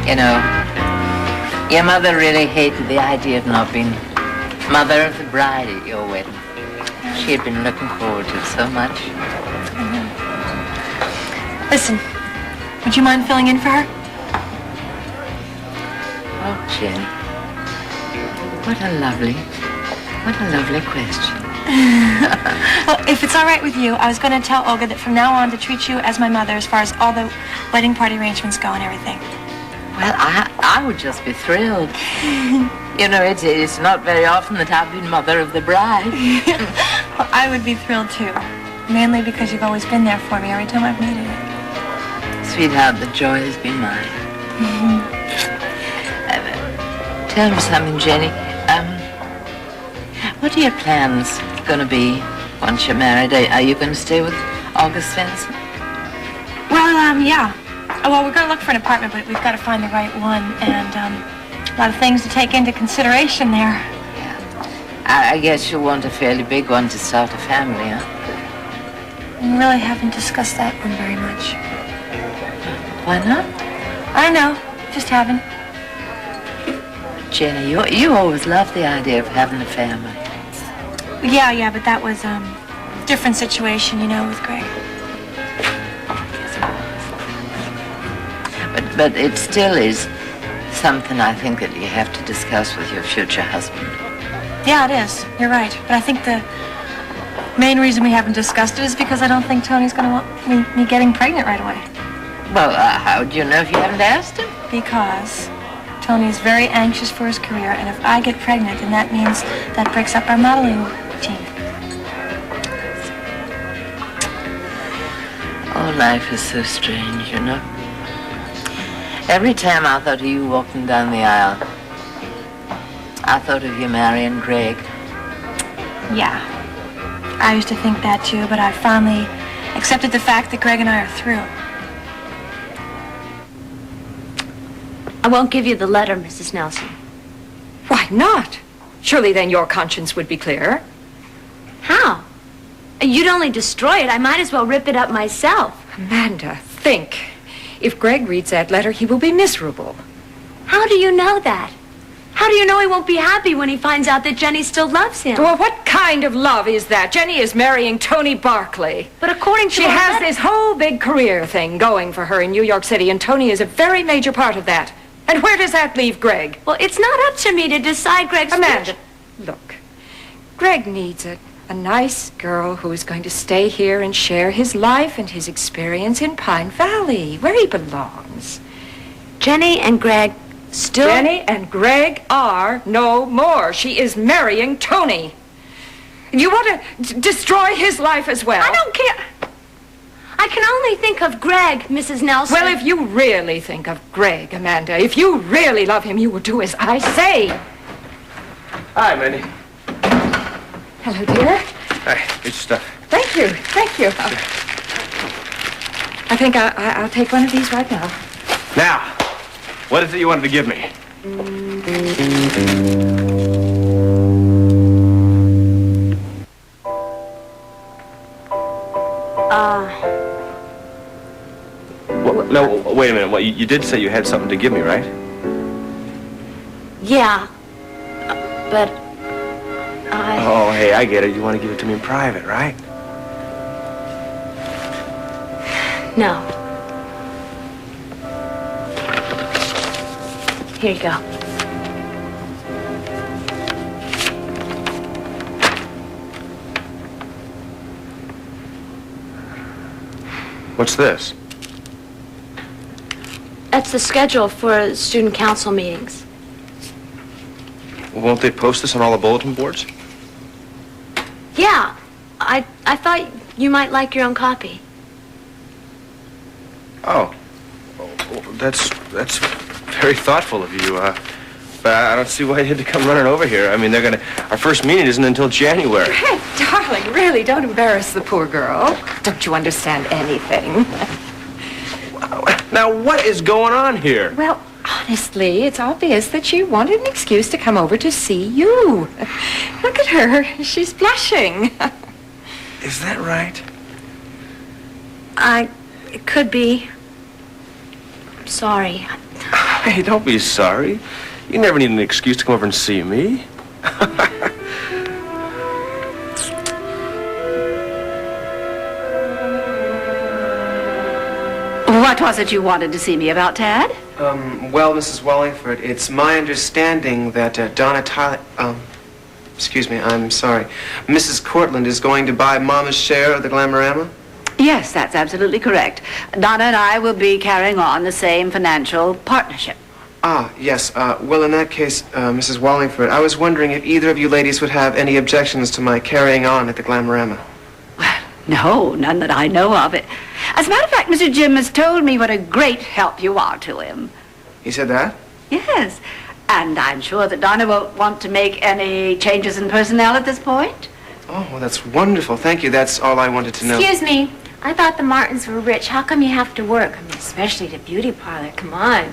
You know, your mother really hated the idea of not being mother of the bride at your wedding. She had been looking forward to it so much. Listen, would you mind filling in for her? Oh, Jenny, what a lovely question. Well, if it's all right with you, I was going to tell Olga that from now on to treat you as my mother as far as all the wedding party arrangements go and everything. Well, I would just be thrilled. You know, it's not very often that I've been mother of the bride. Well, I would be thrilled too. Mainly because you've always been there for me every time I've needed it. Sweetheart, the joy has been mine. Tell me something, Jenny. What are your plans going to be once you're married? Are you going to stay with August Svensson? Well, yeah. Well, we're going to look for an apartment, but we've got to find the right one, and a lot of things to take into consideration there. Yeah. I guess you'll want a fairly big one to start a family, huh? We really haven't discussed that one very much. Why not? I know. Just haven't. Jenny, you always loved the idea of having a family. Yeah, but that was a different situation, you know, with Greg. But it still is something I think that you have to discuss with your future husband. Yeah, it is. You're right. But I think the main reason we haven't discussed it is because I don't think Tony's going to want me getting pregnant right away. Well, how do you know if you haven't asked him? Because Tony's very anxious for his career, and if I get pregnant, then that means that breaks up our modeling team. Oh, life is so strange, you know. Every time I thought of you walking down the aisle, I thought of you marrying Greg. Yeah, I used to think that too, but I finally accepted the fact that Greg and I are through. I won't give you the letter, Mrs. Nelson. Why not? Surely then your conscience would be clear. How? You'd only destroy it. I might as well rip it up myself. Amanda, think. If Greg reads that letter, he will be miserable. How do you know that? How do you know he won't be happy when he finds out that Jenny still loves him? Well, what kind of love is that? Jenny is marrying Tony Barkley. But according to she has this whole big career thing going for her in New York City, and Tony is a very major part of that. And where does that leave Greg? Well, it's not up to me to decide Greg's Amanda, look. Greg needs a nice girl who is going to stay here and share his life and his experience in Pine Valley, where he belongs. Jenny and Greg still... Jenny and Greg are no more. She is marrying Tony. You want to destroy his life as well? I don't care. I can only think of Greg, Mrs. Nelson. Well, if you really think of Greg, Amanda, if you really love him, you will do as I say. Hi, Minnie. Hello, dear. Hi, here's your stuff. Thank you. I think I'll take one of these right now. Now, what is it you wanted to give me? No, wait a minute. What, you did say you had something to give me, right? Yeah, but Oh, hey, I get it. You want to give it to me in private, right? No. Here you go. What's this? That's the schedule for student council meetings. Won't they post this on all the bulletin boards? Yeah, I thought you might like your own copy. Oh, that's very thoughtful of you. But I don't see why you had to come running over here. I mean, our first meeting isn't until January. Hey, darling, really, don't embarrass the poor girl. Don't you understand anything? Now, what is going on here? Well, honestly, it's obvious that she wanted an excuse to come over to see you. Look at her. She's blushing. Is that right? It could be. I'm sorry. Hey, don't be sorry. You never need an excuse to come over and see me. What was it you wanted to see me about, Tad? Well, Mrs. Wallingford, it's my understanding that Donna Tyler... excuse me, I'm sorry. Mrs. Cortland is going to buy Mama's share of the Glamorama? Yes, that's absolutely correct. Donna and I will be carrying on the same financial partnership. Ah, yes. Well, in that case, Mrs. Wallingford, I was wondering if either of you ladies would have any objections to my carrying on at the Glamorama. No, none that I know of. As a matter of fact, Mr. Jim has told me what a great help you are to him. He said that? Yes, and I'm sure that Donna won't want to make any changes in personnel at this point. Oh, well, that's wonderful. Thank you. That's all I wanted to know. Excuse me. I thought the Martins were rich. How come you have to work? I mean, especially the beauty parlor. Come on.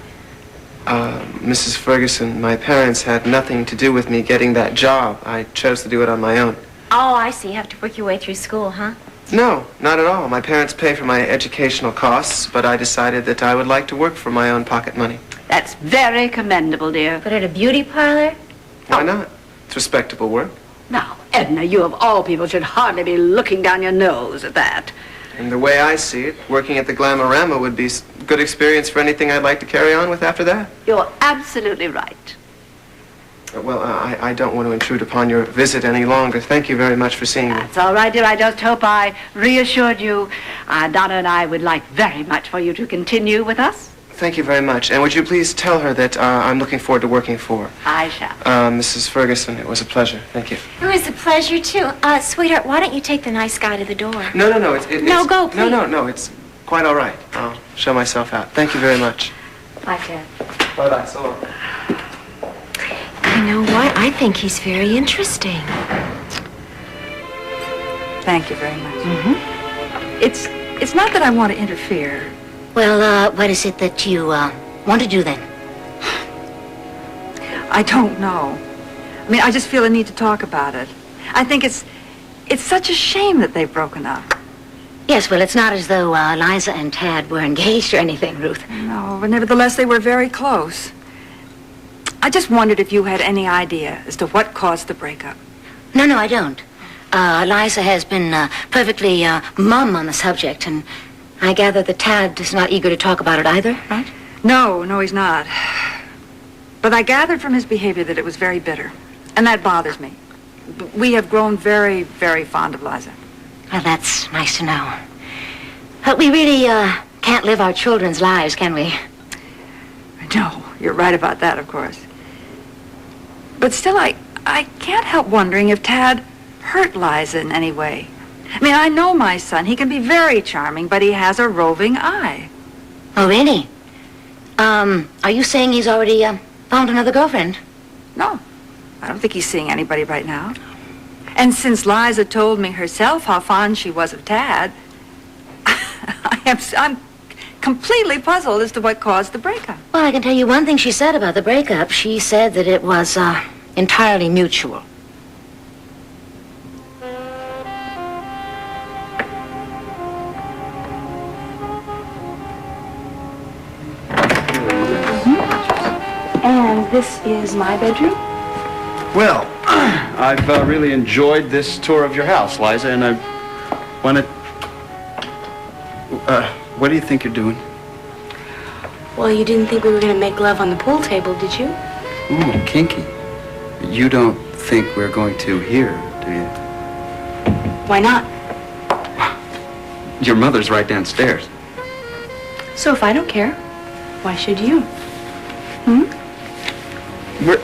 Mrs. Ferguson, my parents had nothing to do with me getting that job. I chose to do it on my own. Oh, I see. You have to work your way through school, huh? No, not at all. My parents pay for my educational costs, but I decided that I would like to work for my own pocket money. That's very commendable, dear. But at a beauty parlor? Why not? It's respectable work. Now, Edna, you of all people should hardly be looking down your nose at that. And the way I see it, working at the Glamorama would be a good experience for anything I'd like to carry on with after that. You're absolutely right. Well, I don't want to intrude upon your visit any longer. Thank you very much for seeing me. That's all right, dear. I just hope I reassured you. Donna and I would like very much for you to continue with us. Thank you very much. And would you please tell her that I'm looking forward to working for I shall. Mrs. Ferguson. It was a pleasure. Thank you. It was a pleasure, too. Sweetheart, why don't you take the nice guy to the door? No. No, it's, go, please. No. It's quite all right. I'll show myself out. Thank you very much. Bye, Ted. Bye-bye. So long. You know what? I think he's very interesting. Thank you very much. It's not that I want to interfere. Well, what is it that you, want to do then? I don't know. I mean, I just feel a need to talk about it. I think it's such a shame that they've broken up. Yes, well, it's not as though, Liza and Tad were engaged or anything, Ruth. No, but nevertheless, they were very close. I just wondered if you had any idea as to what caused the breakup. No, I don't. Liza has been, perfectly, mum on the subject, and I gather that Tad is not eager to talk about it either, right? No, he's not. But I gathered from his behavior that it was very bitter, and that bothers me. We have grown very, very fond of Liza. Well, that's nice to know. But we really, can't live our children's lives, can we? No, you're right about that, of course. But still, I can't help wondering if Tad hurt Liza in any way. I mean, I know my son. He can be very charming, but he has a roving eye. Oh, really? Are you saying he's already, found another girlfriend? No, I don't think he's seeing anybody right now. And since Liza told me herself how fond she was of Tad, I'm completely puzzled as to what caused the breakup. Well, I can tell you one thing she said about the breakup. She said that it was, entirely mutual. And this is my bedroom? Well, I've really enjoyed this tour of your house, Liza, and I want to... what do you think you're doing? Well, you didn't think we were going to make love on the pool table, did you? Ooh, kinky. You don't think we're going to here, do you? Why not? Your mother's right downstairs. So if I don't care, why should you? We're